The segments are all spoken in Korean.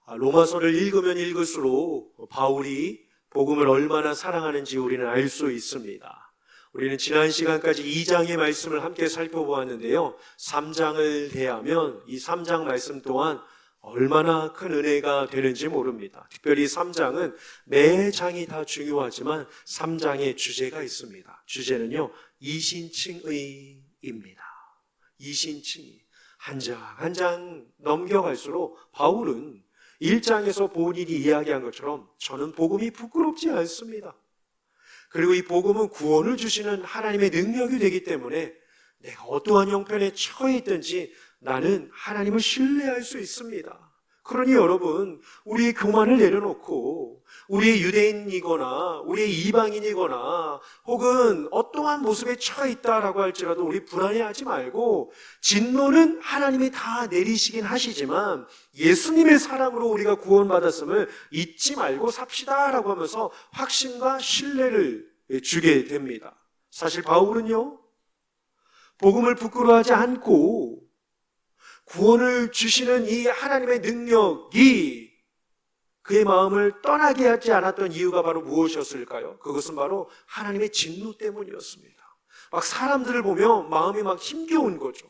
로마서를 읽으면 읽을수록 바울이 복음을 얼마나 사랑하는지 우리는 알 수 있습니다. 우리는 지난 시간까지 2장의 말씀을 함께 살펴보았는데요. 3장을 대하면 이 3장 말씀 또한 얼마나 큰 은혜가 되는지 모릅니다. 특별히 3장은 매 장이 다 중요하지만 3장의 주제가 있습니다. 주제는요, 이신칭의입니다. 이신칭의. 한 장 한 장 넘겨갈수록 바울은 1장에서 본인이 이야기한 것처럼 저는 복음이 부끄럽지 않습니다. 그리고 이 복음은 구원을 주시는 하나님의 능력이 되기 때문에 내가 어떠한 형편에 처해 있든지 나는 하나님을 신뢰할 수 있습니다. 그러니 여러분, 우리의 교만을 내려놓고 우리의 유대인이거나 우리의 이방인이거나 혹은 어떠한 모습에 처해 있다라고 할지라도 우리 불안해하지 말고, 진노는 하나님이 다 내리시긴 하시지만 예수님의 사랑으로 우리가 구원받았음을 잊지 말고 삽시다라고 하면서 확신과 신뢰를 주게 됩니다. 사실 바울은요, 복음을 부끄러워하지 않고 구원을 주시는 이 하나님의 능력이 그의 마음을 떠나게 하지 않았던 이유가 바로 무엇이었을까요? 그것은 바로 하나님의 진노 때문이었습니다. 막 사람들을 보며 마음이 막 힘겨운 거죠.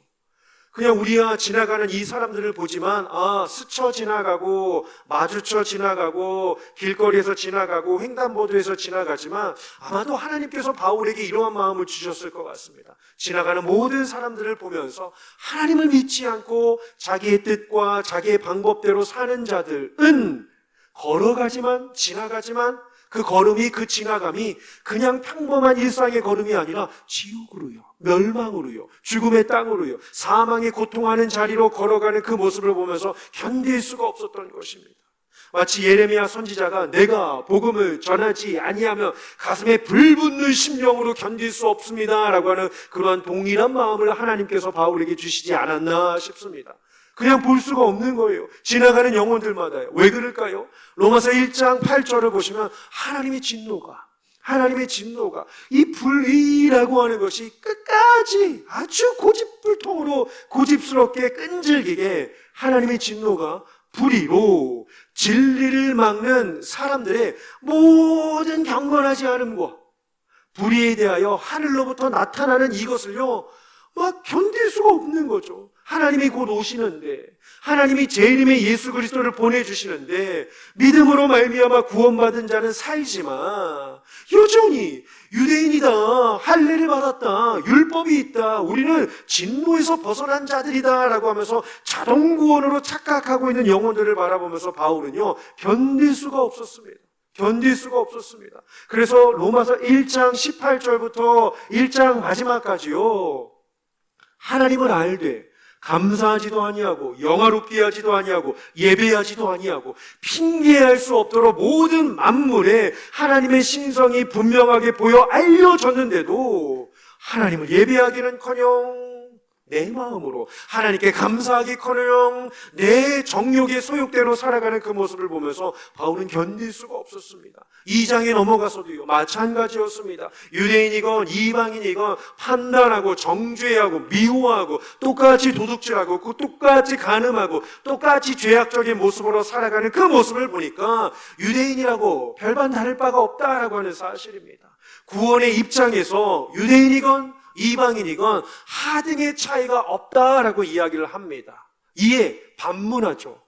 그냥 우리가 지나가는 이 사람들을 보지만 스쳐 지나가고 마주쳐 지나가고 길거리에서 지나가고 횡단보도에서 지나가지만 아마도 하나님께서 바울에게 이러한 마음을 주셨을 것 같습니다. 지나가는 모든 사람들을 보면서 하나님을 믿지 않고 자기의 뜻과 자기의 방법대로 사는 자들은 걸어가지만 지나가지만 그 걸음이, 그 지나감이 그냥 평범한 일상의 걸음이 아니라 지옥으로요, 멸망으로요, 죽음의 땅으로요, 사망의 고통하는 자리로 걸어가는 그 모습을 보면서 견딜 수가 없었던 것입니다. 마치 예레미야 선지자가 내가 복음을 전하지 아니하면 가슴에 불붙는 심령으로 견딜 수 없습니다 라고 하는 그러한 동일한 마음을 하나님께서 바울에게 주시지 않았나 싶습니다. 그냥 볼 수가 없는 거예요. 지나가는 영혼들마다요. 왜 그럴까요? 로마서 1장 8절을 보시면 하나님의 진노가 이 불의라고 하는 것이 끝까지 아주 고집불통으로 고집스럽게 끈질기게 하나님의 진노가 불의로 진리를 막는 사람들의 모든 경건하지 않음과 불의에 대하여 하늘로부터 나타나는 이것을요, 막 견딜 수가 없는 거죠. 하나님이 곧 오시는데, 하나님이 제 이름의 예수 그리스도를 보내주시는데 믿음으로 말미암아 구원받은 자는 살지만 여전히 유대인이다, 할례를 받았다, 율법이 있다, 우리는 진노에서 벗어난 자들이다 라고 하면서 자동 구원으로 착각하고 있는 영혼들을 바라보면서 바울은요, 견딜 수가 없었습니다. 그래서 로마서 1장 18절부터 1장 마지막까지요, 하나님을 알되 감사하지도 아니하고 영화롭게 하지도 아니하고 예배하지도 아니하고 핑계할 수 없도록 모든 만물에 하나님의 신성이 분명하게 보여 알려졌는데도 하나님을 예배하기는커녕 내 마음으로 하나님께 감사하기커녕 내 정욕의 소욕대로 살아가는 그 모습을 보면서 바울은 견딜 수가 없었습니다. 2장에 넘어가서도요, 마찬가지였습니다. 유대인이건 이방인이건 판단하고 정죄하고 미워하고 똑같이 도둑질하고 똑같이 간음하고 똑같이 죄악적인 모습으로 살아가는 그 모습을 보니까 유대인이라고 별반 다를 바가 없다라고 하는 사실입니다. 구원의 입장에서 유대인이건 이방인이건 하등의 차이가 없다라고 이야기를 합니다. 이에 반문하죠.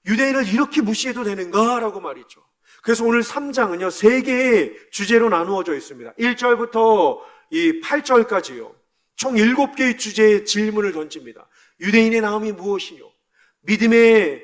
유대인을 이렇게 무시해도 되는가라고 말이죠. 그래서 오늘 3장은요, 3개의 주제로 나누어져 있습니다. 1절부터 8절까지요. 총 7개의 주제의 질문을 던집니다. 유대인의 나음이 무엇이뇨? 믿음의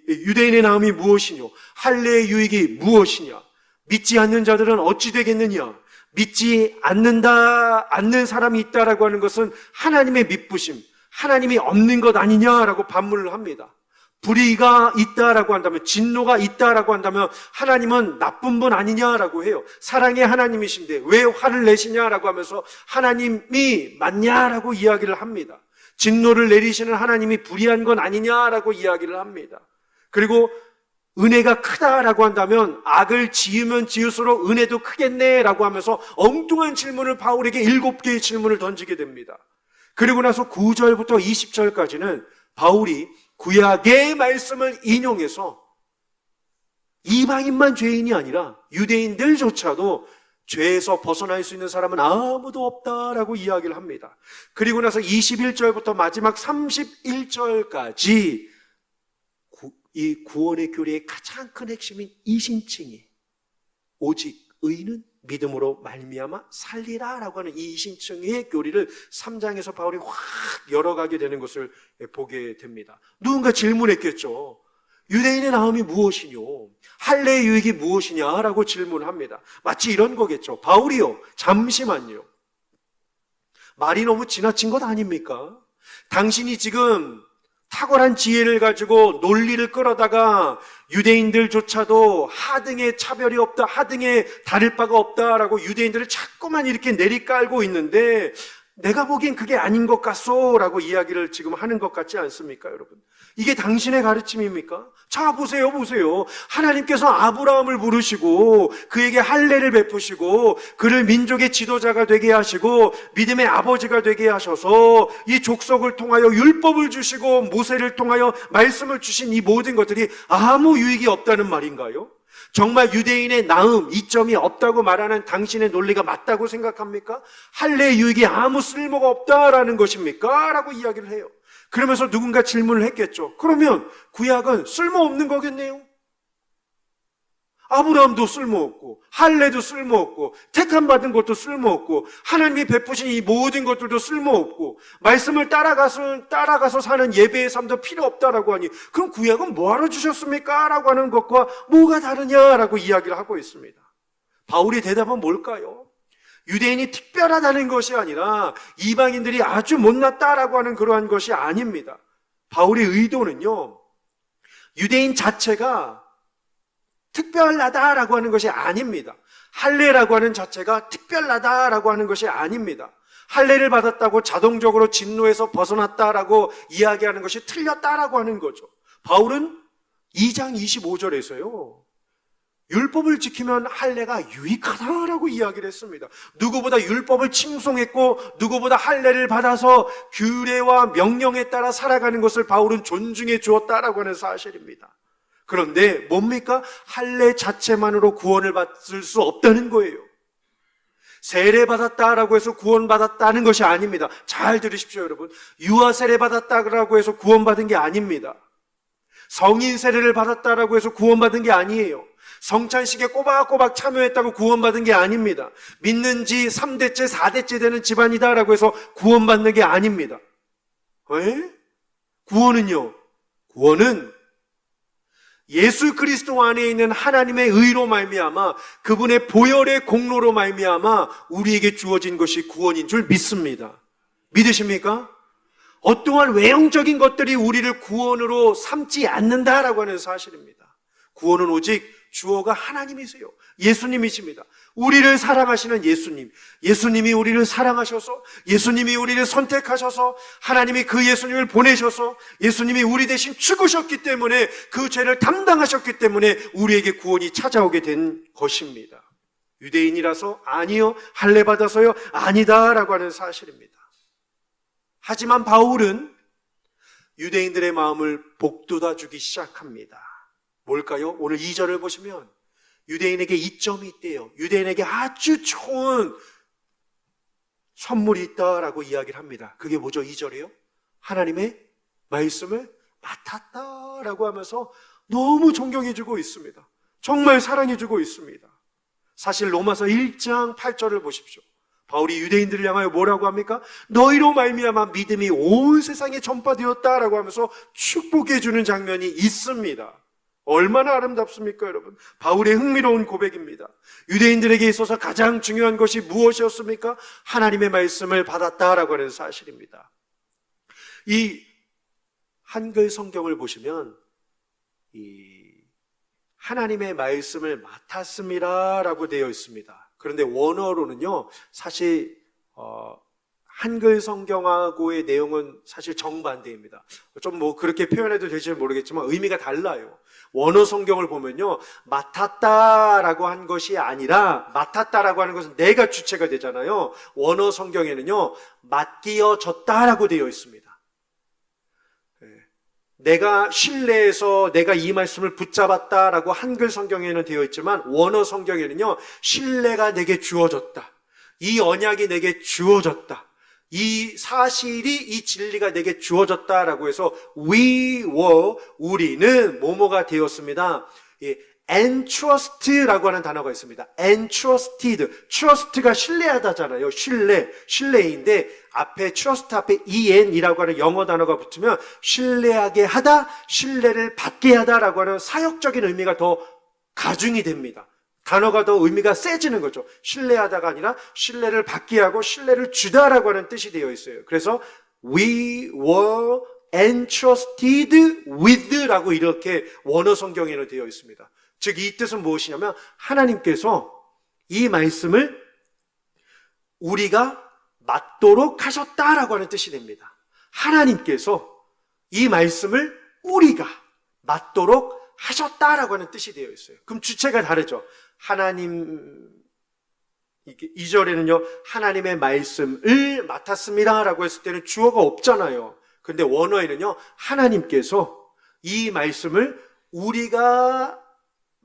유대인의 나음이 무엇이뇨? 할례의 유익이 무엇이냐? 믿지 않는 자들은 어찌 되겠느냐? 믿지 않는 사람이 있다라고 하는 것은 하나님의 미쁘심, 하나님이 없는 것 아니냐라고 반문을 합니다. 불의가 있다라고 한다면, 진노가 있다라고 한다면 하나님은 나쁜 분 아니냐라고 해요. 사랑의 하나님이신데 왜 화를 내시냐라고 하면서 하나님이 맞냐라고 이야기를 합니다. 진노를 내리시는 하나님이 불의한 건 아니냐라고 이야기를 합니다. 그리고 은혜가 크다라고 한다면 악을 지으면 지을수록 은혜도 크겠네라고 하면서 엉뚱한 질문을 바울에게 7개의 질문을 던지게 됩니다. 그리고 나서 9절부터 20절까지는 바울이 구약의 말씀을 인용해서 이방인만 죄인이 아니라 유대인들조차도 죄에서 벗어날 수 있는 사람은 아무도 없다라고 이야기를 합니다. 그리고 나서 21절부터 마지막 31절까지 이 구원의 교리의 가장 큰 핵심인 이신칭이 오직 의인은 믿음으로 말미암아 살리라라고 하는 이 이신칭의 교리를 3장에서 바울이 확 열어가게 되는 것을 보게 됩니다. 누군가 질문했겠죠. 유대인의 나음이 무엇이뇨? 할례의 유익이 무엇이냐라고 질문합니다. 마치 이런 거겠죠. 바울이요, 잠시만요. 말이 너무 지나친 것 아닙니까? 당신이 지금 탁월한 지혜를 가지고 논리를 끌어다가 유대인들조차도 하등의 차별이 없다, 하등의 다를 바가 없다라고 유대인들을 자꾸만 이렇게 내리깔고 있는데 내가 보기엔 그게 아닌 것 같소라고 이야기를 지금 하는 것 같지 않습니까, 여러분? 이게 당신의 가르침입니까? 자, 보세요. 하나님께서 아브라함을 부르시고 그에게 할례를 베푸시고 그를 민족의 지도자가 되게 하시고 믿음의 아버지가 되게 하셔서 이 족속을 통하여 율법을 주시고 모세를 통하여 말씀을 주신 이 모든 것들이 아무 유익이 없다는 말인가요? 정말 유대인의 나음, 이점이 없다고 말하는 당신의 논리가 맞다고 생각합니까? 할례의 유익이 아무 쓸모가 없다라는 것입니까? 라고 이야기를 해요. 그러면서 누군가 질문을 했겠죠. 그러면 구약은 쓸모없는 거겠네요? 아브라함도 쓸모없고 할례도 쓸모없고 택함받은 것도 쓸모없고 하나님이 베푸신 이 모든 것들도 쓸모없고 말씀을 따라가서 사는 예배의 삶도 필요 없다라고 하니 그럼 구약은 뭐하러 주셨습니까? 라고 하는 것과 뭐가 다르냐라고 이야기를 하고 있습니다. 바울의 대답은 뭘까요? 유대인이 특별하다는 것이 아니라 이방인들이 아주 못났다라고 하는 그러한 것이 아닙니다. 바울의 의도는요, 유대인 자체가 특별하다라고 하는 것이 아닙니다. 할례라고 하는 자체가 특별하다라고 하는 것이 아닙니다. 할례를 받았다고 자동적으로 진노에서 벗어났다라고 이야기하는 것이 틀렸다라고 하는 거죠. 바울은 2장 25절에서요. 율법을 지키면 할례가 유익하다라고 이야기를 했습니다. 누구보다 율법을 칭송했고 누구보다 할례를 받아서 규례와 명령에 따라 살아가는 것을 바울은 존중해 주었다라고 하는 사실입니다. 그런데 뭡니까? 할례 자체만으로 구원을 받을 수 없다는 거예요. 세례 받았다라고 해서 구원받았다는 것이 아닙니다. 잘 들으십시오, 여러분. 유아 세례 받았다라고 해서 구원받은 게 아닙니다. 성인 세례를 받았다라고 해서 구원받은 게 아니에요. 성찬식에 꼬박꼬박 참여했다고 구원받은 게 아닙니다. 믿는 지 3대째, 4대째 되는 집안이다라고 해서 구원받는 게 아닙니다. 왜? 구원은요? 구원은 예수 그리스도 안에 있는 하나님의 의로 말미암아 그분의 보혈의 공로로 말미암아 우리에게 주어진 것이 구원인 줄 믿습니다. 믿으십니까? 어떠한 외형적인 것들이 우리를 구원으로 삼지 않는다라고 하는 사실입니다. 구원은 오직 주어가 하나님이세요. 예수님이십니다. 우리를 사랑하시는 예수님, 예수님이 우리를 사랑하셔서 예수님이 우리를 선택하셔서 하나님이 그 예수님을 보내셔서 예수님이 우리 대신 죽으셨기 때문에 그 죄를 담당하셨기 때문에 우리에게 구원이 찾아오게 된 것입니다. 유대인이라서 아니요, 할례 받아서요 아니다라고 하는 사실입니다. 하지만 바울은 유대인들의 마음을 복돋아 주기 시작합니다. 뭘까요? 오늘 2절을 보시면 유대인에게 이점이 있대요. 유대인에게 아주 좋은 선물이 있다라고 이야기를 합니다. 그게 뭐죠? 2절이요? 하나님의 말씀을 맡았다라고 하면서 너무 존경해주고 있습니다. 정말 사랑해주고 있습니다. 사실 로마서 1장 8절을 보십시오. 바울이 유대인들을 향하여 뭐라고 합니까? 너희로 말미암아 믿음이 온 세상에 전파되었다라고 하면서 축복해 주는 장면이 있습니다. 얼마나 아름답습니까, 여러분? 바울의 흥미로운 고백입니다. 유대인들에게 있어서 가장 중요한 것이 무엇이었습니까? 하나님의 말씀을 받았다라고 하는 사실입니다. 이 한글 성경을 보시면 이 하나님의 말씀을 맡았습니다라고 되어 있습니다. 그런데 원어로는요, 사실 한글 성경하고의 내용은 사실 정반대입니다. 좀 뭐 그렇게 표현해도 될지 모르겠지만 의미가 달라요. 원어 성경을 보면요, 맡았다라고 한 것이 아니라, 맡았다라고 하는 것은 내가 주체가 되잖아요. 원어 성경에는요, 맡기어졌다라고 되어 있습니다. 내가 신뢰해서 내가 이 말씀을 붙잡았다라고 한글 성경에는 되어 있지만 원어 성경에는요, 신뢰가 내게 주어졌다, 이 언약이 내게 주어졌다, 이 사실이, 이 진리가 내게 주어졌다라고 해서 우리는 뭐뭐가 되었습니다. entrust라고 하는 단어가 있습니다. entrusted. trust가 신뢰하다잖아요. 신뢰인데 앞에 trust 앞에 en이라고 하는 영어 단어가 붙으면 신뢰하게 하다, 신뢰를 받게 하다라고 하는 사역적인 의미가 더 가중이 됩니다. 단어가 더 의미가 세지는 거죠. 신뢰하다가 아니라 신뢰를 받게 하고 신뢰를 주다라고 하는 뜻이 되어 있어요. 그래서 we were entrusted with라고 이렇게 원어 성경에는 되어 있습니다. 즉 이 뜻은 무엇이냐면 하나님께서 이 말씀을 우리가 맞도록 하셨다라고 하는 뜻이 됩니다. 하나님께서 이 말씀을 우리가 맞도록 하셨다라고 하는 뜻이 되어 있어요. 그럼 주체가 다르죠. 하나님, 2절에는요 하나님의 말씀을 맡았습니다라고 했을 때는 주어가 없잖아요. 근데 원어에는요 하나님께서 이 말씀을 우리가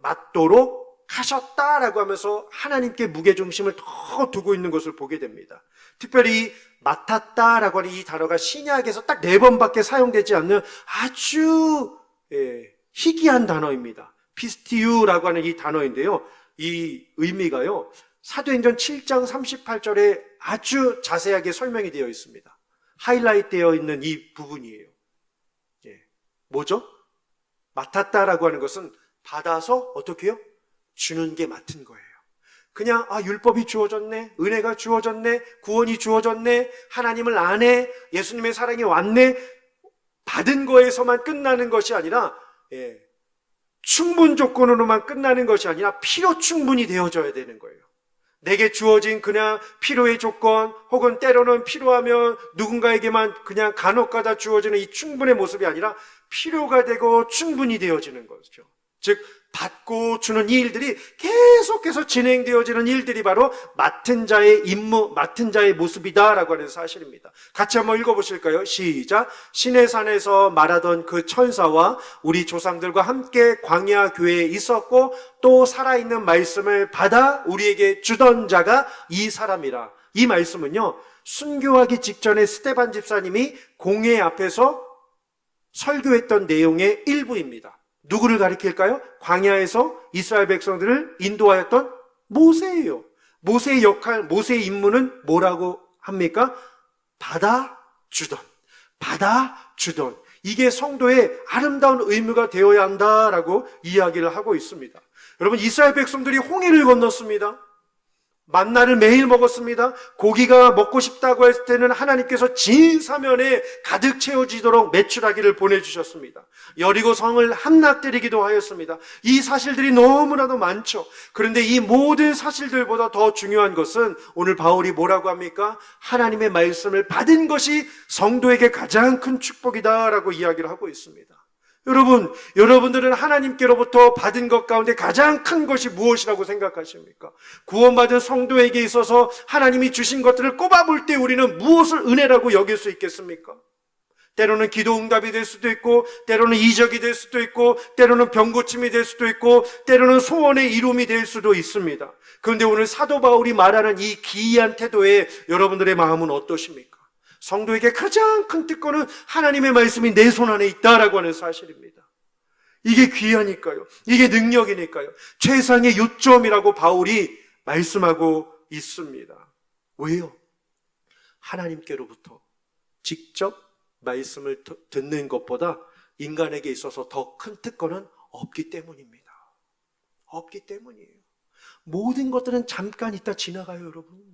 맞도록 하셨다라고 하면서 하나님께 무게중심을 더 두고 있는 것을 보게 됩니다. 특별히 맡았다라고 하는 이 단어가 신약에서 딱 4번밖에 사용되지 않는 아주 희귀한 단어입니다. 피스티유라고 하는 이 단어인데요, 이 의미가요 사도행전 7장 38절에 아주 자세하게 설명이 되어 있습니다. 하이라이트 되어 있는 이 부분이에요. 뭐죠? 맡았다라고 하는 것은 받아서 어떻게 해요? 주는 게 맡은 거예요. 그냥 율법이 주어졌네, 은혜가 주어졌네, 구원이 주어졌네, 하나님을 아네, 예수님의 사랑이 왔네, 받은 거에서만 끝나는 것이 아니라 충분 조건으로만 끝나는 것이 아니라 필요 충분이 되어져야 되는 거예요. 내게 주어진 그냥 필요의 조건, 혹은 때로는 필요하면 누군가에게만 그냥 간혹가다 주어지는 이 충분의 모습이 아니라 필요가 되고 충분히 되어지는 거죠. 즉 받고 주는 이 일들이 계속해서 진행되어지는 일들이 바로 맡은 자의 임무, 맡은 자의 모습이다라고 하는 사실입니다. 같이 한번 읽어보실까요? 시작. 시내산에서 말하던 그 천사와 우리 조상들과 함께 광야 교회에 있었고 또 살아있는 말씀을 받아 우리에게 주던 자가 이 사람이라. 이 말씀은요 순교하기 직전에 스데반 집사님이 공회 앞에서 설교했던 내용의 일부입니다. 누구를 가리킬까요? 광야에서 이스라엘 백성들을 인도하였던 모세예요. 모세의 역할, 모세의 임무는 뭐라고 합니까? 받아주던. 이게 성도의 아름다운 의무가 되어야 한다라고 이야기를 하고 있습니다. 여러분, 이스라엘 백성들이 홍해를 건넜습니다. 만나를 매일 먹었습니다. 고기가 먹고 싶다고 했을 때는 하나님께서 진 사면에 가득 채워지도록 메추라기를 보내주셨습니다. 여리고 성을 함락뜨리기도 하였습니다. 이 사실들이 너무나도 많죠. 그런데 이 모든 사실들보다 더 중요한 것은 오늘 바울이 뭐라고 합니까? 하나님의 말씀을 받은 것이 성도에게 가장 큰 축복이다라고 이야기를 하고 있습니다. 여러분들은 하나님께로부터 받은 것 가운데 가장 큰 것이 무엇이라고 생각하십니까? 구원받은 성도에게 있어서 하나님이 주신 것들을 꼽아볼 때 우리는 무엇을 은혜라고 여길 수 있겠습니까? 때로는 기도 응답이 될 수도 있고, 때로는 이적이 될 수도 있고, 때로는 병고침이 될 수도 있고, 때로는 소원의 이룸이 될 수도 있습니다. 그런데 오늘 사도 바울이 말하는 이 기이한 태도에 여러분들의 마음은 어떠십니까? 성도에게 가장 큰 특권은 하나님의 말씀이 내 손 안에 있다라고 하는 사실입니다. 이게 귀하니까요. 이게 능력이니까요. 최상의 요점이라고 바울이 말씀하고 있습니다. 왜요? 하나님께로부터 직접 말씀을 듣는 것보다 인간에게 있어서 더 큰 특권은 없기 때문입니다. 없기 때문이에요. 모든 것들은 잠깐 있다 지나가요, 여러분.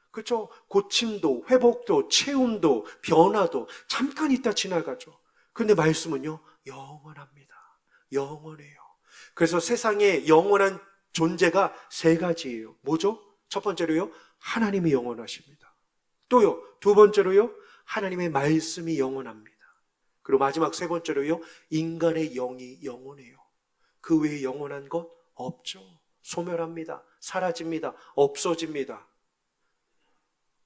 그렇죠? 고침도, 회복도, 채움도, 변화도 잠깐 있다 지나가죠. 그런데 말씀은요, 영원합니다. 영원해요. 그래서 세상에 영원한 존재가 3가지예요. 뭐죠? 첫 번째로요, 하나님이 영원하십니다. 또요, 2번째로요, 하나님의 말씀이 영원합니다. 그리고 마지막 3번째로요, 인간의 영이 영원해요. 그 외에 영원한 것 없죠. 소멸합니다. 사라집니다. 없어집니다.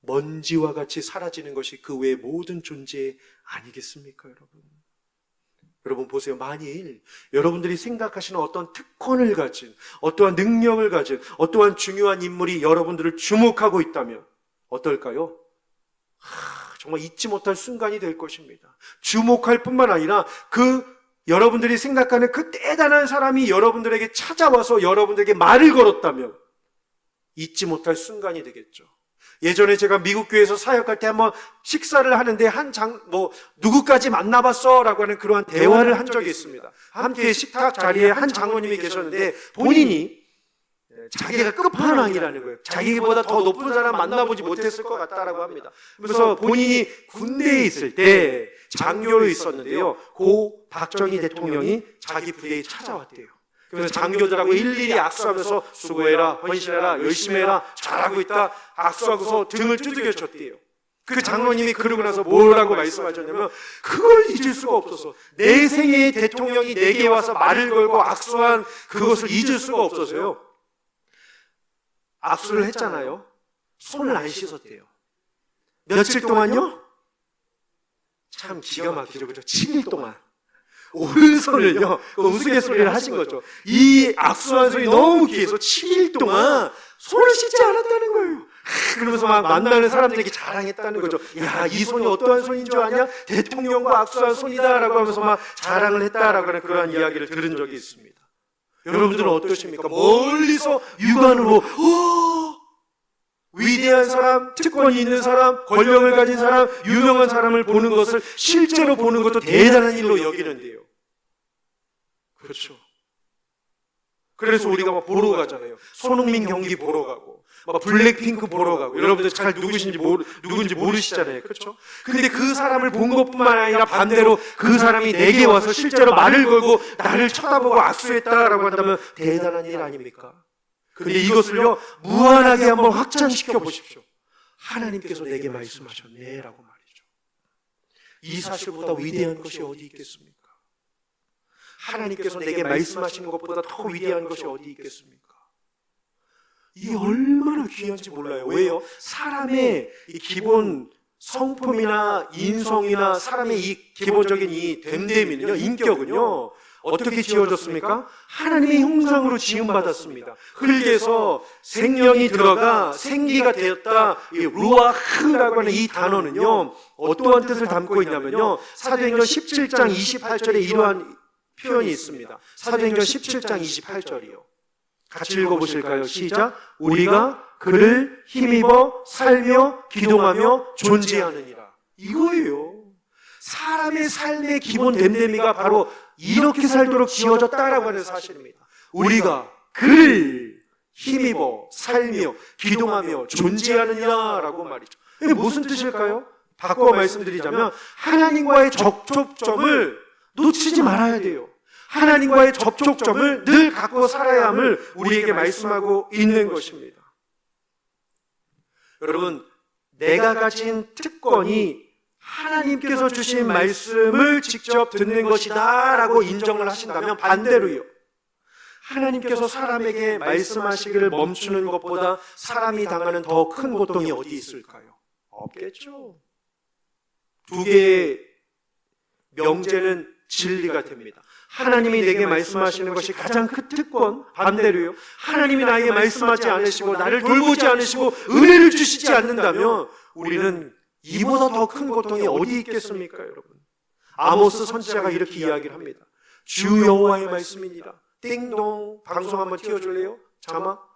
먼지와 같이 사라지는 것이 그 외의 모든 존재 아니겠습니까, 여러분? 여러분 보세요. 만일 여러분들이 생각하시는 어떤 특권을 가진, 어떠한 능력을 가진, 어떠한 중요한 인물이 여러분들을 주목하고 있다면 어떨까요? 정말 잊지 못할 순간이 될 것입니다. 주목할 뿐만 아니라 여러분들이 생각하는 그 대단한 사람이 여러분들에게 찾아와서 여러분들에게 말을 걸었다면 잊지 못할 순간이 되겠죠. 예전에 제가 미국 교회에서 사역할 때 한번 식사를 하는데 누구까지 만나봤어? 라고 하는 그러한 대화를 한 적이 있습니다. 함께 식탁 자리에 한 장로님이 계셨는데 본인이 자기가 끝판왕이라는 거예요. 자기보다 더 높은 사람 만나보지 못했을 것 같다라고 합니다. 그래서 본인이 군대에 있을 때 장교로 있었는데요. 고 박정희 대통령이 자기 부대에 찾아왔대요. 그래서 장교들하고 일일이 악수하면서 수고해라, 헌신해라, 열심히 해라, 잘하고 있다 악수하고서 등을 두들겨 줬대요. 그 장로님이 그러고 나서 뭐라고 말씀하셨냐면 그걸 잊을 수가 없어서 내 생애에 대통령이 내게 와서 말을 걸고 악수한 그것을 잊을 수가 없어서요. 악수를 했잖아요. 손을 안 씻었대요. 며칠 동안요? 참 기가 막히죠. 그죠? 7일 동안. 오른손을요, 우스갯소리를 하신 거죠. 이 악수한 손이 너무 귀해서 7일 동안 손을 씻지 않았다는 거예요. 그러면서 막 만나는 사람들에게 자랑했다는 거죠. 야, 이 손이 어떠한 손인 줄 아냐? 대통령과 악수한 손이다라고 하면서 막 자랑을 했다라고 하는 그러한 이야기를 들은 적이 있습니다. 여러분들은 어떠십니까? 멀리서 육안으로 위대한 사람, 특권이 있는 사람, 권력을 가진 사람, 유명한 사람을 보는 것을 실제로 보는 것도 대단한 일로 여기는데요. 그렇죠. 그래서 우리가 막 보러 가잖아요. 손흥민 경기 보러 가고, 막 블랙핑크 보러 가고, 여러분들 잘 누군지 모르시잖아요. 그렇죠? 근데 그 사람을 본 것뿐만 아니라 반대로 그 사람이 내게 와서 실제로 말을 걸고 나를 쳐다보고 악수했다라고 한다면 대단한 일 아닙니까? 근데 이것을요, 무한하게 한번 확장시켜 보십시오. 하나님께서 내게 말씀하셨네 라고 말이죠. 이 사실보다 위대한 것이 어디 있겠습니까? 하나님께서 내게 말씀하시는 것보다 더 위대한 것이 어디 있겠습니까? 이게 얼마나 귀한지 몰라요. 왜요? 사람의 이 기본 성품이나 인성이나 사람의 이 기본적인 이 됨됨이는요, 인격은요, 어떻게 지어졌습니까? 하나님의 형상으로 지음받았습니다. 흙에서 생명이 들어가 생기가 되었다. 이 루아흐라고 하는 이 단어는요, 어떠한 뜻을 담고 있냐면요, 사도행전 17장 28절에 이러한 표현이 있습니다. 사도행전 17장 28절이요. 같이 읽어보실까요? 시작. 우리가 그를 힘입어 살며 기동하며 존재하느니라. 이거예요. 사람의 삶의 기본 됨됨이가 바로 이렇게 살도록 지어졌다라고 하는 사실입니다. 우리가 그를 힘입어 살며 기동하며 존재하느냐라고 말이죠. 이게 무슨 뜻일까요? 바꿔 말씀드리자면 하나님과의 접촉점을 놓치지 말아야 돼요. 하나님과의 접촉점을 늘 갖고 살아야 함을 우리에게 말씀하고 있는 것입니다. 여러분, 내가 가진 특권이 하나님께서 주신 말씀을 직접 듣는 것이다 라고 인정을 하신다면 반대로요, 하나님께서 사람에게 말씀하시기를 멈추는 것보다 사람이 당하는 더 큰 고통이 어디 있을까요? 없겠죠. 두 개의 명제는 진리가 됩니다. 하나님이 내게 말씀하시는 것이 가장 큰 특권, 반대로요, 하나님이 나에게 말씀하지 않으시고 나를 돌보지 않으시고 은혜를 주시지 않는다면 우리는 이보다 더 큰 고통이 어디 있겠습니까, 여러분? 아모스 선지자가 이렇게 이야기를 합니다. 주 여호와의 말씀이니라. 띵동. 방송 한번 띄워줄래요? 자막.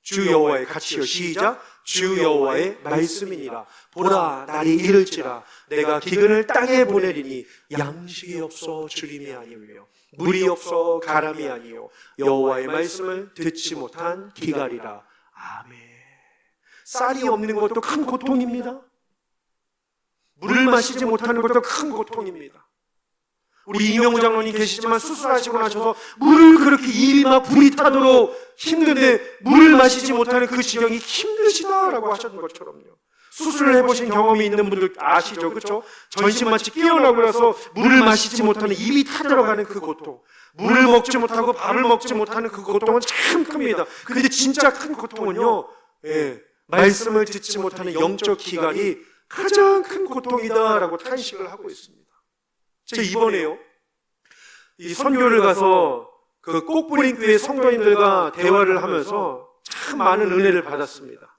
주 여호와의, 같이요, 시작. 주 여호와의 말씀이니라. 보라, 날이 이를지라 내가 기근을 땅에 보내리니 양식이 없어 주림이 아니며 물이 없어 가람이 아니요 여호와의 말씀을 듣지 못한 기갈이라. 아멘. 쌀이 없는 것도 큰 고통입니다. 물을 마시지 못하는 것도 큰 고통입니다. 우리 이명우 장로님 계시지만 수술하시고 나셔서 물을 그렇게 입이 막 불이 타도록 힘든데 물을 마시지 못하는 그 지경이 힘드시다라고 하셨던 것처럼요. 수술을 해보신 경험이 있는 분들 아시죠? 그렇죠? 전신마취 깨어나고 나서 물을 마시지 못하는 입이 타들어가는 그 고통, 물을 먹지 못하고 밥을 먹지 못하는 그 고통은 참 큽니다. 근데 진짜 큰 고통은요, 말씀을 듣지 못하는 영적 기갈이 가장 큰 고통이다라고 탄식을 하고 있습니다. 제가 이번에요, 이 선교를 가서 그 꼭부린교회 성도님들과 대화를 하면서 참 많은 은혜를 받았습니다.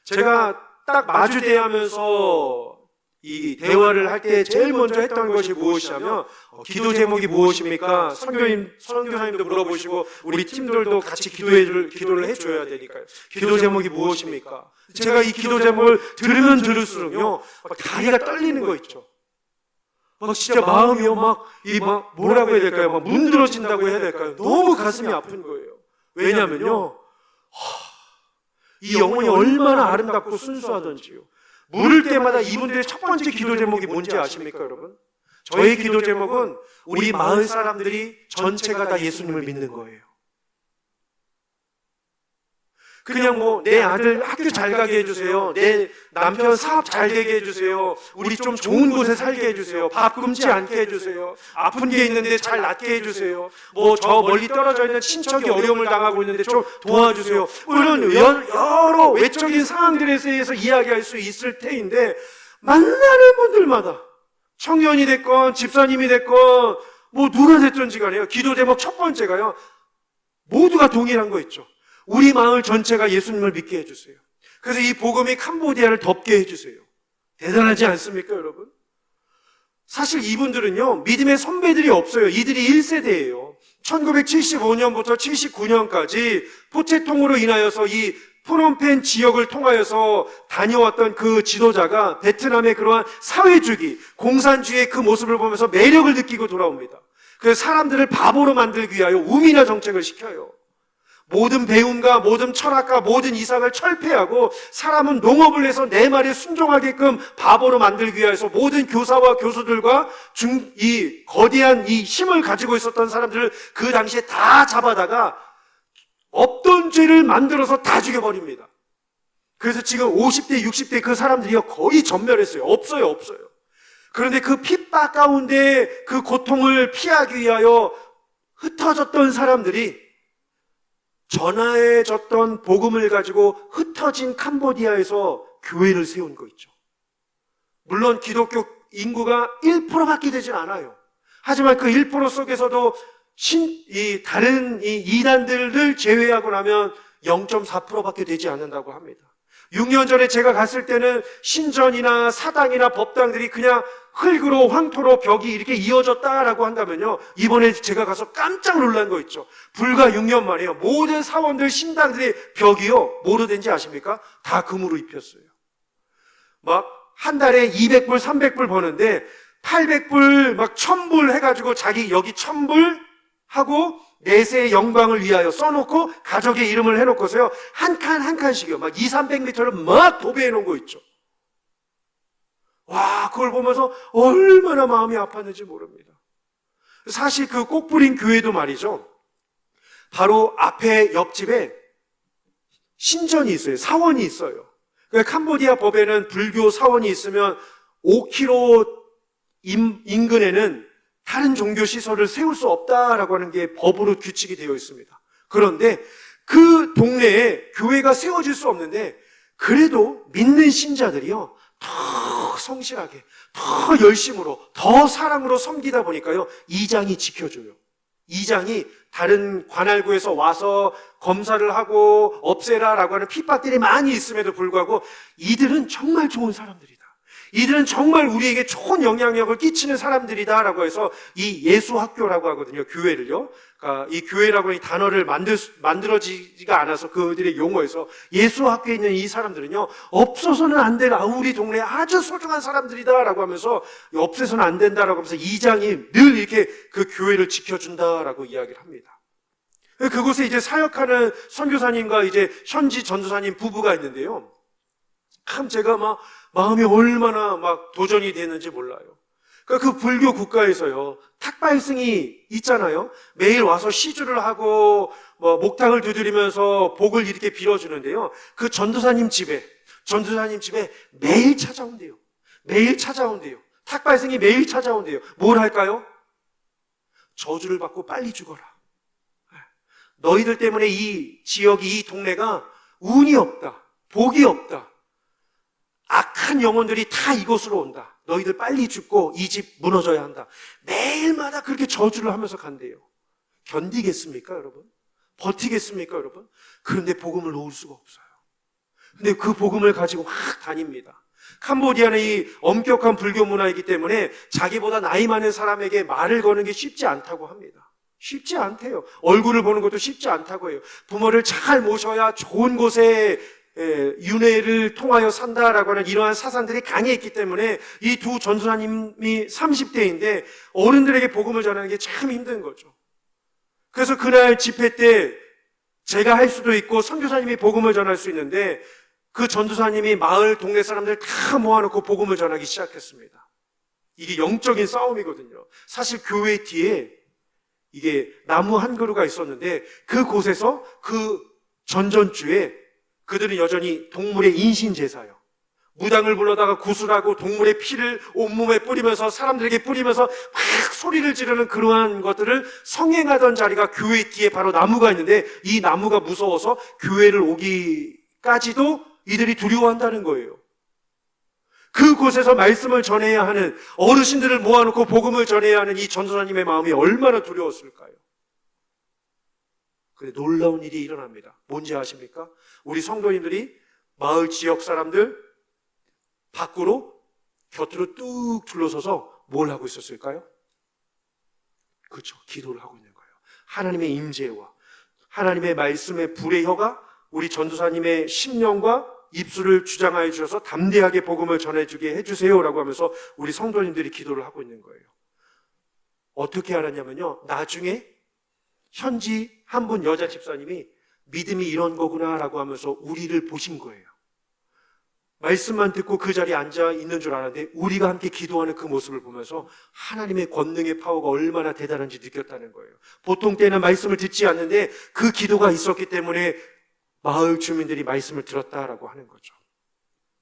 제가 딱 마주 대하면서 이 대화를 할 때 제일 먼저 했던 것이 무엇이냐면 기도 제목이 무엇입니까? 선교사님도 물어보시고 우리 팀들도 같이 기도를 해줘야 되니까요. 기도 제목이 무엇입니까? 제가 이 기도 제목을 들으면 들을수록요 막 다리가 떨리는 거 있죠. 막 진짜 마음이요 막 뭐라고 해야 될까요? 막 문드러진다고 해야 될까요? 너무 가슴이 아픈 거예요. 왜냐면요 이 영혼이 얼마나 아름답고 순수하던지요. 물을 때마다 이분들의 첫 번째 기도 제목이 뭔지 아십니까, 여러분? 저의 기도 제목은 우리 마을 사람들이 전체가 다 예수님을 믿는 거예요. 그냥 내 아들 학교 잘 가게 해주세요. 내 남편 사업 잘 되게 해주세요. 우리 좀 좋은 곳에 살게 해주세요. 밥 굶지 않게 해주세요. 아픈 게 있는데 잘 낫게 해주세요. 저 멀리 떨어져 있는 친척이 어려움을 당하고 있는데 좀 도와주세요. 이런 여러 외적인 상황들에 대해서 이야기할 수 있을 테인데 만나는 분들마다 청년이 됐건 집사님이 됐건 누가 됐든지 간에요. 기도 제목 첫 번째가요. 모두가 동일한 거 있죠. 우리 마을 전체가 예수님을 믿게 해주세요. 그래서 이 복음이 캄보디아를 덮게 해주세요. 대단하지 않습니까, 여러분? 사실 이분들은요, 믿음의 선배들이 없어요. 이들이 1세대예요. 1975년부터 79년까지 포체통으로 인하여서 이 프놈펜 지역을 통하여서 다녀왔던 그 지도자가 베트남의 그러한 사회주의, 공산주의의 그 모습을 보면서 매력을 느끼고 돌아옵니다. 그래서 사람들을 바보로 만들기 위하여 우민화 정책을 시켜요. 모든 배움과 모든 철학과 모든 이상을 철폐하고 사람은 농업을 해서 내 말에 순종하게끔 바보로 만들기 위해서 모든 교사와 교수들과 이 거대한 이 힘을 가지고 있었던 사람들을 그 당시에 다 잡아다가 없던 죄를 만들어서 다 죽여버립니다. 그래서 지금 50대, 60대 그 사람들이 거의 전멸했어요. 없어요. 그런데 그 핍박 가운데 그 고통을 피하기 위하여 흩어졌던 사람들이 전화해졌던 복음을 가지고 흩어진 캄보디아에서 교회를 세운 거 있죠. 물론 기독교 인구가 1%밖에 되진 않아요. 하지만 그 1% 속에서도 다른 이단들을 제외하고 나면 0.4%밖에 되지 않는다고 합니다. 6년 전에 제가 갔을 때는 신전이나 사당이나 법당들이 그냥 흙으로 황토로 벽이 이렇게 이어졌다라고 한다면요, 이번에 제가 가서 깜짝 놀란 거 있죠. 불과 6년 만에요, 모든 사원들 신당들의 벽이요 뭐로 된지 아십니까? 다 금으로 입혔어요. 막 한 달에 200불 300불 버는데 800불 막 1000불 해가지고 자기 여기 1000불 하고 내세의 영광을 위하여 써놓고 가족의 이름을 해놓고서요 한 칸 한 칸씩요 막 200-300m를 막 도배해 놓은 거 있죠. 와, 그걸 보면서 얼마나 마음이 아팠는지 모릅니다. 사실 그 꼭부린 교회도 말이죠, 바로 앞에 옆집에 신전이 있어요. 사원이 있어요. 그러니까 캄보디아 법에는 불교 사원이 있으면 5km 인근에는 다른 종교 시설을 세울 수 없다라고 하는 게 법으로 규칙이 되어 있습니다. 그런데 그 동네에 교회가 세워질 수 없는데 그래도 믿는 신자들이요 더 성실하게, 더 열심으로, 더 사랑으로 섬기다 보니까요 이장이 지켜줘요. 이장이 다른 관할구에서 와서 검사를 하고 없애라라고 하는 핍박들이 많이 있음에도 불구하고 이들은 정말 좋은 사람들이다, 이들은 정말 우리에게 좋은 영향력을 끼치는 사람들이다라고 해서 이 예수학교라고 하거든요, 교회를요. 그러니까 이 교회라고 하는 이 단어를 만들어지지가 않아서 그들의 용어에서 예수학교에 있는 이 사람들은요 없어서는 안 될 우리 동네에 아주 소중한 사람들이다라고 하면서 없애서는 안 된다라고 하면서 이장이 늘 이렇게 그 교회를 지켜준다라고 이야기를 합니다. 그곳에 이제 사역하는 선교사님과 이제 현지 전도사님 부부가 있는데요, 참 제가 막 마음이 얼마나 막 도전이 되는지 몰라요. 그러니까 그 불교 국가에서요 탁발승이 있잖아요. 매일 와서 시주를 하고 목탁을 두드리면서 복을 이렇게 빌어주는데요, 그 전도사님 집에 매일 찾아온대요. 탁발승이 매일 찾아온대요. 뭘 할까요? 저주를 받고 빨리 죽어라. 너희들 때문에 이 지역이, 이 동네가 운이 없다, 복이 없다, 악한 영혼들이 다 이곳으로 온다. 너희들 빨리 죽고 이 집 무너져야 한다. 매일마다 그렇게 저주를 하면서 간대요. 견디겠습니까, 여러분? 버티겠습니까, 여러분? 그런데 복음을 놓을 수가 없어요. 근데 그 복음을 가지고 막 다닙니다. 캄보디아는 이 엄격한 불교 문화이기 때문에 자기보다 나이 많은 사람에게 말을 거는 게 쉽지 않다고 합니다. 쉽지 않대요. 얼굴을 보는 것도 쉽지 않다고 해요. 부모를 잘 모셔야 좋은 곳에 윤회를 통하여 산다라고 하는 이러한 사상들이 강해있기 때문에 이 두 전도사님이 30대인데 어른들에게 복음을 전하는 게 참 힘든 거죠. 그래서 그날 집회 때 제가 할 수도 있고 선교사님이 복음을 전할 수 있는데 그 전도사님이 마을 동네 사람들 다 모아놓고 복음을 전하기 시작했습니다. 이게 영적인 싸움이거든요. 사실 교회 뒤에 이게 나무 한 그루가 있었는데 그곳에서 그 전전주에 그들은 여전히 동물의 인신제사요. 무당을 불러다가 구슬하고 동물의 피를 온몸에 뿌리면서 사람들에게 뿌리면서 막 소리를 지르는 그러한 것들을 성행하던 자리가 교회 뒤에 바로 나무가 있는데 이 나무가 무서워서 교회를 오기까지도 이들이 두려워한다는 거예요. 그곳에서 말씀을 전해야 하는 어르신들을 모아놓고 복음을 전해야 하는 이 전도사님의 마음이 얼마나 두려웠을까요? 근데 놀라운 일이 일어납니다. 뭔지 아십니까? 우리 성도님들이 마을 지역 사람들 밖으로 곁으로 뚝 둘러서서 뭘 하고 있었을까요? 그렇죠. 기도를 하고 있는 거예요. 하나님의 임재와 하나님의 말씀의 불의 혀가 우리 전도사님의 심령과 입술을 주장하여 주셔서 담대하게 복음을 전해주게 해주세요라고 하면서 우리 성도님들이 기도를 하고 있는 거예요. 어떻게 알았냐면요, 나중에 현지 한 분 여자 집사님이 믿음이 이런 거구나라고 하면서 우리를 보신 거예요. 말씀만 듣고 그 자리에 앉아 있는 줄 알았는데 우리가 함께 기도하는 그 모습을 보면서 하나님의 권능의 파워가 얼마나 대단한지 느꼈다는 거예요. 보통 때는 말씀을 듣지 않는데 그 기도가 있었기 때문에 마을 주민들이 말씀을 들었다라고 하는 거죠.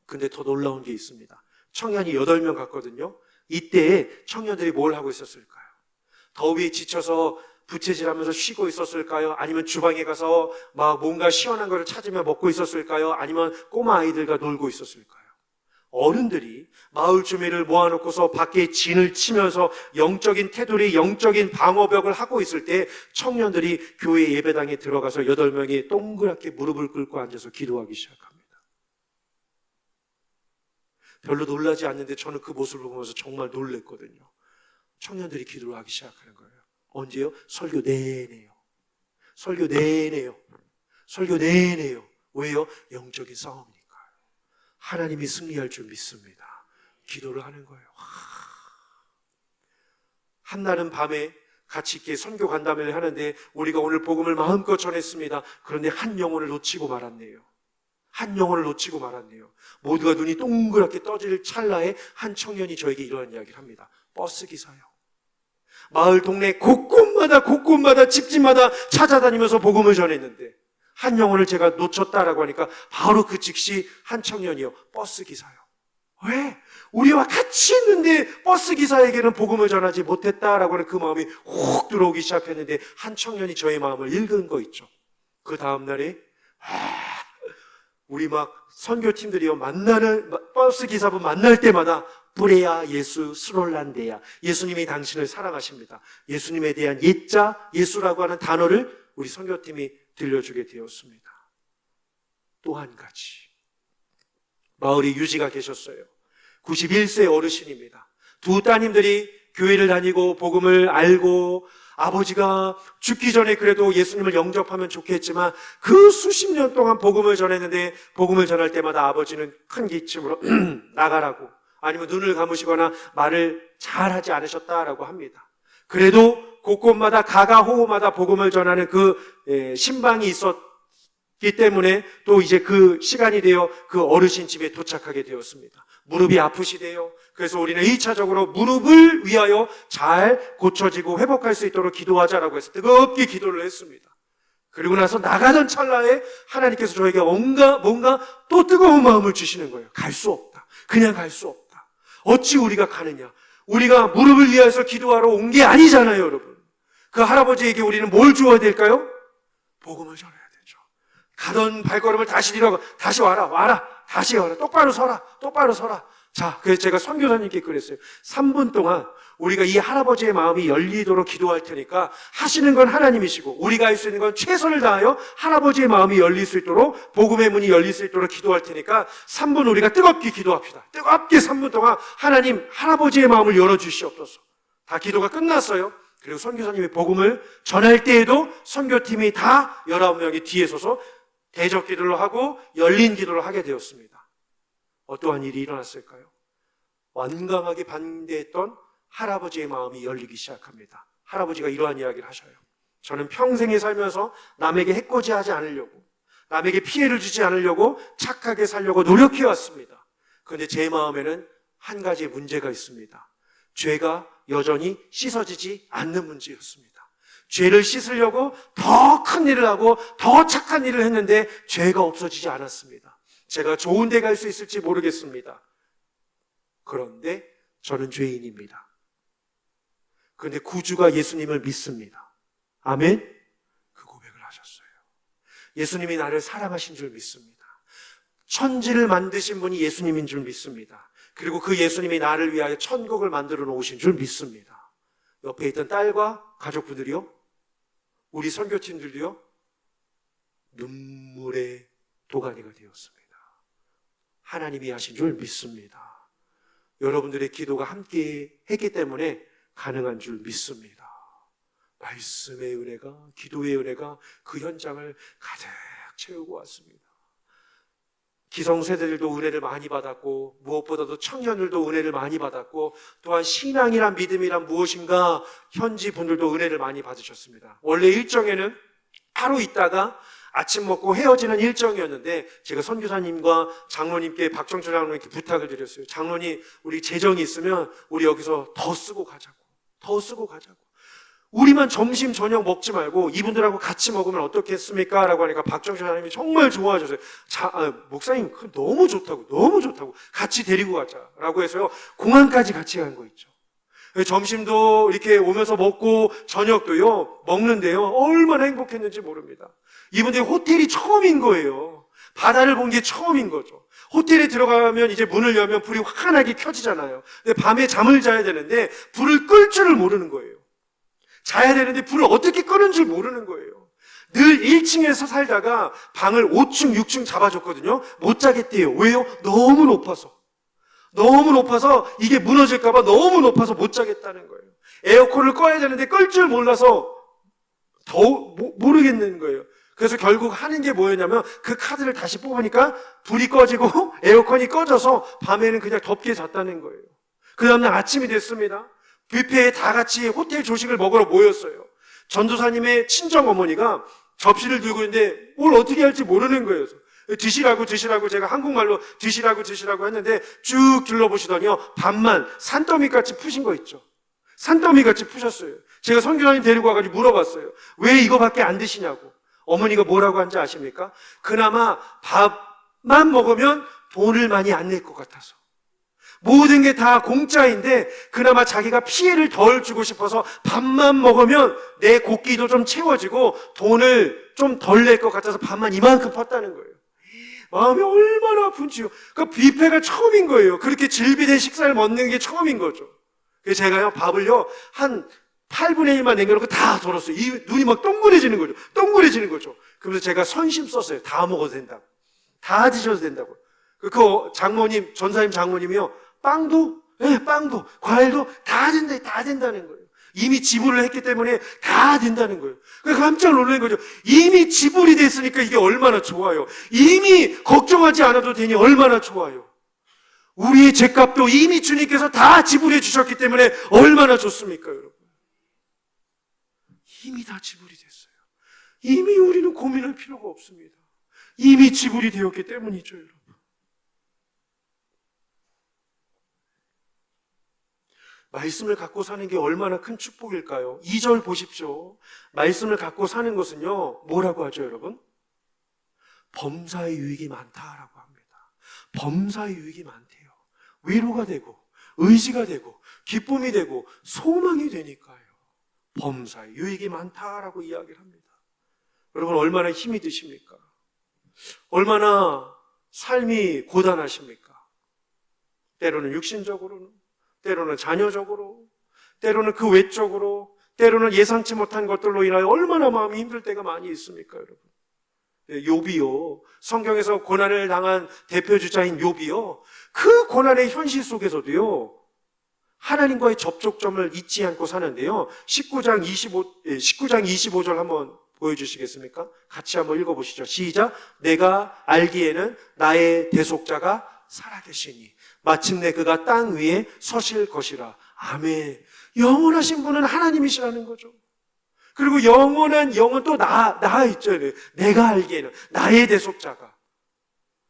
근데 더 놀라운 게 있습니다. 청년이 8명 갔거든요. 이때에 청년들이 뭘 하고 있었을까요? 더위에 지쳐서 부채질하면서 쉬고 있었을까요? 아니면 주방에 가서 막 뭔가 시원한 거를 찾으며 먹고 있었을까요? 아니면 꼬마 아이들과 놀고 있었을까요? 어른들이 마을 주민을 모아놓고서 밖에 진을 치면서 영적인 테두리, 영적인 방어벽을 하고 있을 때 청년들이 교회 예배당에 들어가서 8명이 동그랗게 무릎을 꿇고 앉아서 기도하기 시작합니다. 별로 놀라지 않는데 저는 그 모습을 보면서 정말 놀랬거든요. 청년들이 기도를 하기 시작하는 거예요. 언제요? 설교 내내요. 설교 내내요. 설교 내내요. 왜요? 영적인 싸움이니까요. 하나님이 승리할 줄 믿습니다. 기도를 하는 거예요. 한날은 밤에 같이 이렇게 선교 간담회를 하는데 우리가 오늘 복음을 마음껏 전했습니다. 그런데 한 영혼을 놓치고 말았네요. 한 영혼을 놓치고 말았네요. 모두가 눈이 동그랗게 떠질 찰나에 한 청년이 저에게 이러한 이야기를 합니다. 버스 기사요. 마을 동네 곳곳마다 집집마다 찾아다니면서 복음을 전했는데 한 영혼을 제가 놓쳤다라고 하니까 바로 그 즉시 한 청년이요. 버스 기사요. 왜? 우리와 같이 있는데 버스 기사에게는 복음을 전하지 못했다라고 하는 그 마음이 훅 들어오기 시작했는데 한 청년이 저의 마음을 읽은 거 있죠. 그 다음날에 우리 막 선교팀들이요. 만나는 버스 기사분 만날 때마다 뿌레야 예수 스롤란데야, 예수님이 당신을 사랑하십니다. 예수님에 대한 옛자 예수라고 하는 단어를 우리 선교팀이 들려주게 되었습니다. 또 한 가지, 마을에 유지가 계셨어요. 91세 어르신입니다. 두 따님들이 교회를 다니고 복음을 알고 아버지가 죽기 전에 그래도 예수님을 영접하면 좋겠지만 그 수십 년 동안 복음을 전했는데 복음을 전할 때마다 아버지는 큰 기침으로 나가라고, 아니면 눈을 감으시거나 말을 잘하지 않으셨다라고 합니다. 그래도 곳곳마다 가가호호마다 복음을 전하는 그 신방이 있었기 때문에 또 이제 그 시간이 되어 그 어르신 집에 도착하게 되었습니다. 무릎이 아프시대요. 그래서 우리는 1차적으로 무릎을 위하여 잘 고쳐지고 회복할 수 있도록 기도하자라고 해서 뜨겁게 기도를 했습니다. 그리고 나서 나가던 찰나에 하나님께서 저에게 뭔가 또 뜨거운 마음을 주시는 거예요. 갈 수 없다. 그냥 갈 수 없다. 어찌 우리가 가느냐? 우리가 무릎을 위해서 기도하러 온 게 아니잖아요, 여러분. 그 할아버지에게 우리는 뭘 주어야 될까요? 복음을 전해야 되죠. 가던 발걸음을 다시 뒤로, 다시 와라, 다시 와라, 똑바로 서라. 자, 그래서 제가 선교사님께 그랬어요. 3분 동안 우리가 이 할아버지의 마음이 열리도록 기도할 테니까 하시는 건 하나님이시고 우리가 할 수 있는 건 최선을 다하여 할아버지의 마음이 열릴 수 있도록, 복음의 문이 열릴 수 있도록 기도할 테니까 3분 우리가 뜨겁게 기도합시다. 뜨겁게 3분 동안 하나님, 할아버지의 마음을 열어주시옵소서. 다 기도가 끝났어요. 그리고 선교사님이 복음을 전할 때에도 선교팀이 다 19명이 뒤에 서서 대적 기도를 하고 열린 기도를 하게 되었습니다. 어떠한 일이 일어났을까요? 완강하게 반대했던 할아버지의 마음이 열리기 시작합니다. 할아버지가 이러한 이야기를 하셔요. 저는 평생에 살면서 남에게 해코지하지 않으려고, 남에게 피해를 주지 않으려고 착하게 살려고 노력해왔습니다. 그런데 제 마음에는 한 가지의 문제가 있습니다. 죄가 여전히 씻어지지 않는 문제였습니다. 죄를 씻으려고 더 큰 일을 하고 더 착한 일을 했는데 죄가 없어지지 않았습니다. 제가 좋은 데 갈 수 있을지 모르겠습니다. 그런데 저는 죄인입니다. 그런데 구주가 예수님을 믿습니다. 아멘? 그 고백을 하셨어요. 예수님이 나를 사랑하신 줄 믿습니다. 천지를 만드신 분이 예수님인 줄 믿습니다. 그리고 그 예수님이 나를 위하여 천국을 만들어 놓으신 줄 믿습니다. 옆에 있던 딸과 가족분들이요, 우리 선교팀들도요, 눈물의 도가니가 되었습니다. 하나님이 하신 줄 믿습니다. 여러분들의 기도가 함께 했기 때문에 가능한 줄 믿습니다. 말씀의 은혜가, 기도의 은혜가 그 현장을 가득 채우고 왔습니다. 기성세대들도 은혜를 많이 받았고, 무엇보다도 청년들도 은혜를 많이 받았고, 또한 신앙이란 믿음이란 무엇인가 현지 분들도 은혜를 많이 받으셨습니다. 원래 일정에는 하루 있다가 아침 먹고 헤어지는 일정이었는데 제가 선교사님과 장로님께, 박정철 장로님께 부탁을 드렸어요. 장로님, 우리 재정이 있으면 우리 여기서 더 쓰고 가자고. 더 쓰고 가자고. 우리만 점심 저녁 먹지 말고 이분들하고 같이 먹으면 어떻겠습니까? 라고 하니까 박정철 장로님이 정말 좋아하셨어요. 목사님 너무 좋다고 같이 데리고 가자라고 해서요, 공항까지 같이 간 거 있죠. 점심도 이렇게 오면서 먹고 저녁도요 먹는데요, 얼마나 행복했는지 모릅니다. 이분들이 호텔이 처음인 거예요. 바다를 본 게 처음인 거죠. 호텔에 들어가면 이제 문을 열면 불이 환하게 켜지잖아요. 근데 밤에 잠을 자야 되는데 불을 끌 줄을 모르는 거예요. 자야 되는데 불을 어떻게 끄는 줄 모르는 거예요. 늘 1층에서 살다가 방을 5층, 6층 잡아줬거든요. 못 자겠대요. 왜요? 너무 높아서 이게 무너질까봐 너무 높아서 못 자겠다는 거예요. 에어컨을 꺼야 되는데 끌 줄 몰라서 모르겠는 거예요. 그래서 결국 하는 게 뭐였냐면 그 카드를 다시 뽑으니까 불이 꺼지고 에어컨이 꺼져서 밤에는 그냥 덥게 잤다는 거예요. 그 다음날 아침이 됐습니다. 뷔페에 다 같이 호텔 조식을 먹으러 모였어요. 전도사님의 친정어머니가 접시를 들고 있는데 뭘 어떻게 할지 모르는 거예요. 드시라고 제가 한국말로 드시라고 했는데 쭉 둘러보시더니요, 반만 산더미같이 푸신 거 있죠. 산더미같이 푸셨어요. 제가 선교사님 데리고 와가지고 물어봤어요. 왜 이거밖에 안 드시냐고. 어머니가 뭐라고 한지 아십니까? 그나마 밥만 먹으면 돈을 많이 안 낼 것 같아서. 모든 게 다 공짜인데 그나마 자기가 피해를 덜 주고 싶어서 밥만 먹으면 내 고기도 좀 채워지고 돈을 좀 덜 낼 것 같아서 밥만 이만큼 팠다는 거예요. 마음이 얼마나 아픈지요. 그 뷔페가 처음인 거예요. 그렇게 질비된 식사를 먹는 게 처음인 거죠. 그래서 제가요, 밥을요, 한 8분의 1만 남겨놓고 다 덜었어요. 이 눈이 막 동그래지는 거죠. 그래서 제가 선심 썼어요. 다 먹어도 된다고. 다 드셔도 된다고. 그 장모님, 전사님 장모님이요, 빵도, 과일도 다 된다는 거예요. 이미 지불을 했기 때문에 다 된다는 거예요. 그래서 깜짝 놀란 거죠. 이미 지불이 됐으니까 이게 얼마나 좋아요. 이미 걱정하지 않아도 되니 얼마나 좋아요. 우리의 죄값도 이미 주님께서 다 지불해 주셨기 때문에 얼마나 좋습니까, 여러분? 이미 다 지불이 됐어요. 이미 우리는 고민할 필요가 없습니다. 이미 지불이 되었기 때문이죠, 여러분. 말씀을 갖고 사는 게 얼마나 큰 축복일까요? 2절 보십시오. 말씀을 갖고 사는 것은요, 뭐라고 하죠, 여러분? 범사의 유익이 많다라고 합니다. 범사의 유익이 많대요. 위로가 되고, 의지가 되고, 기쁨이 되고, 소망이 되니까요. 범사의 유익이 많다라고 이야기를 합니다. 여러분, 얼마나 힘이 드십니까? 얼마나 삶이 고단하십니까? 때로는 육신적으로, 때로는 자녀적으로, 때로는 그 외적으로, 때로는 예상치 못한 것들로 인하여 얼마나 마음이 힘들 때가 많이 있습니까, 여러분? 욥이요, 성경에서 고난을 당한 대표주자인 욥이요, 그 고난의 현실 속에서도요, 하나님과의 접촉점을 잊지 않고 사는데요. 19장 25절 한번 보여주시겠습니까? 같이 한번 읽어보시죠. 시작. 내가 알기에는 나의 대속자가 살아계시니 마침내 그가 땅 위에 서실 것이라. 아멘. 영원하신 분은 하나님이시라는 거죠. 그리고 영원한 영은 또 나 있잖아요. 내가 알기에는 나의 대속자가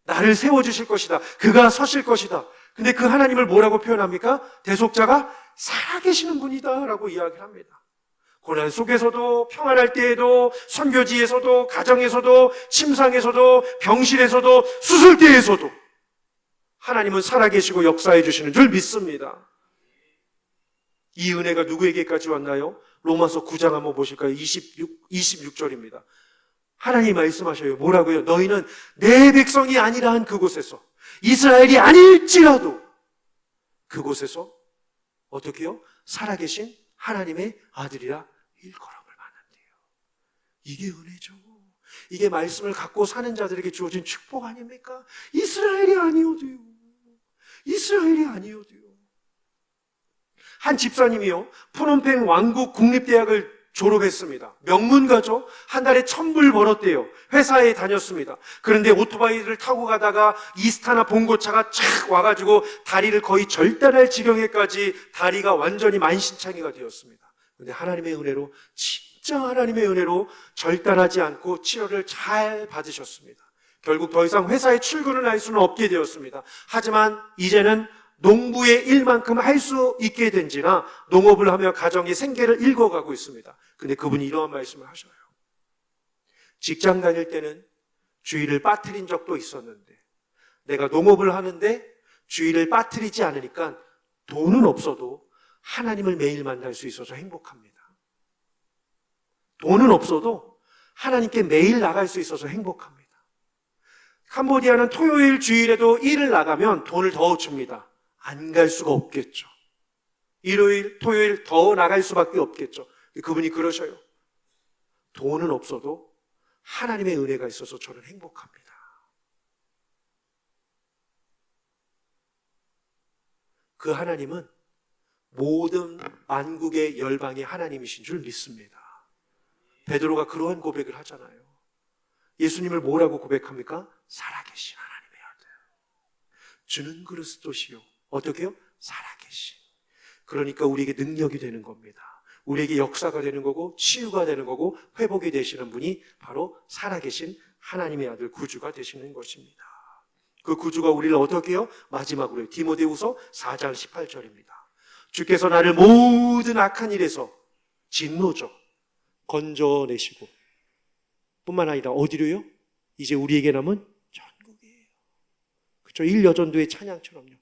나를 세워주실 것이다. 그가 서실 것이다. 근데 그 하나님을 뭐라고 표현합니까? 대속자가 살아계시는 분이다 라고 이야기를 합니다. 고난 속에서도, 평안할 때에도, 선교지에서도, 가정에서도, 침상에서도, 병실에서도, 수술대에서도 하나님은 살아계시고 역사해 주시는 줄 믿습니다. 이 은혜가 누구에게까지 왔나요? 로마서 9장 한번 보실까요? 26절입니다. 하나님이 말씀하셔요. 뭐라고요? 너희는 내 백성이 아니라 한 그곳에서, 이스라엘이 아닐지라도 그곳에서 어떻게 해요? 살아계신 하나님의 아들이라 일컬음을 받는대요. 이게 은혜죠. 이게 말씀을 갖고 사는 자들에게 주어진 축복 아닙니까? 이스라엘이 아니어도요. 이스라엘이 아니어도요. 한 집사님이요, 푸놈펜 왕국 국립대학을 졸업했습니다. 명문가죠. 한 달에 1,000불 벌었대요. 회사에 다녔습니다. 그런데 오토바이를 타고 가다가 이스타나 봉고차가 착 와가지고 다리를 거의 절단할 지경에까지 다리가 완전히 만신창이가 되었습니다. 그런데 하나님의 은혜로, 진짜 하나님의 은혜로 절단하지 않고 치료를 잘 받으셨습니다. 결국 더 이상 회사에 출근을 할 수는 없게 되었습니다. 하지만 이제는 농부의 일만큼 할 수 있게 된지나 농업을 하며 가정의 생계를 읽어가고 있습니다. 근데 그분이 이러한 말씀을 하셔요. 직장 다닐 때는 주의를 빠뜨린 적도 있었는데 내가 농업을 하는데 주의를 빠뜨리지 않으니까 돈은 없어도 하나님을 매일 만날 수 있어서 행복합니다. 돈은 없어도 하나님께 매일 나갈 수 있어서 행복합니다. 캄보디아는 토요일 주일에도 일을 나가면 돈을 더 줍니다. 안 갈 수가 없겠죠. 일요일, 토요일 더 나갈 수밖에 없겠죠. 그분이 그러셔요. 돈은 없어도 하나님의 은혜가 있어서 저는 행복합니다. 그 하나님은 모든 만국의 열방의 하나님이신 줄 믿습니다. 베드로가 그러한 고백을 하잖아요. 예수님을 뭐라고 고백합니까? 살아계신 하나님의 아들, 주는 그리스도시요. 어떻게요? 살아계신. 그러니까 우리에게 능력이 되는 겁니다. 우리에게 역사가 되는 거고 치유가 되는 거고 회복이 되시는 분이 바로 살아계신 하나님의 아들 구주가 되시는 것입니다. 그 구주가 우리를 어떻게 해요? 마지막으로 디모데후서 4장 18절입니다. 주께서 나를 모든 악한 일에서 진노죠 건져내시고 뿐만 아니라 어디로요? 이제 우리에게 남은 천국이에요. 그렇죠? 일여전도의 찬양처럼요.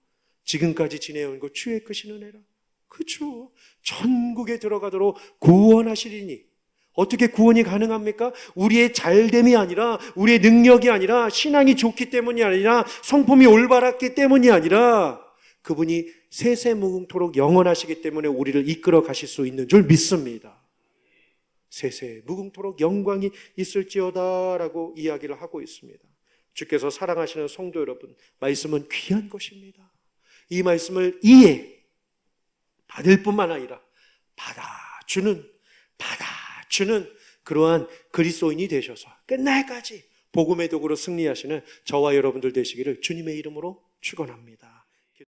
지금까지 지내온 것 주의 크신 은혜라. 그렇죠? 천국에 들어가도록 구원하시리니. 어떻게 구원이 가능합니까? 우리의 잘됨이 아니라, 우리의 능력이 아니라, 신앙이 좋기 때문이 아니라, 성품이 올바랐기 때문이 아니라 그분이 세세무궁토록 영원하시기 때문에 우리를 이끌어 가실 수 있는 줄 믿습니다. 세세무궁토록 영광이 있을지어다 라고 이야기를 하고 있습니다. 주께서 사랑하시는 성도 여러분, 말씀은 귀한 것입니다. 이 말씀을 이해 받을 뿐만 아니라 받아주는 그러한 그리스도인이 되셔서 끝날까지 복음의 도구로 승리하시는 저와 여러분들 되시기를 주님의 이름으로 축원합니다.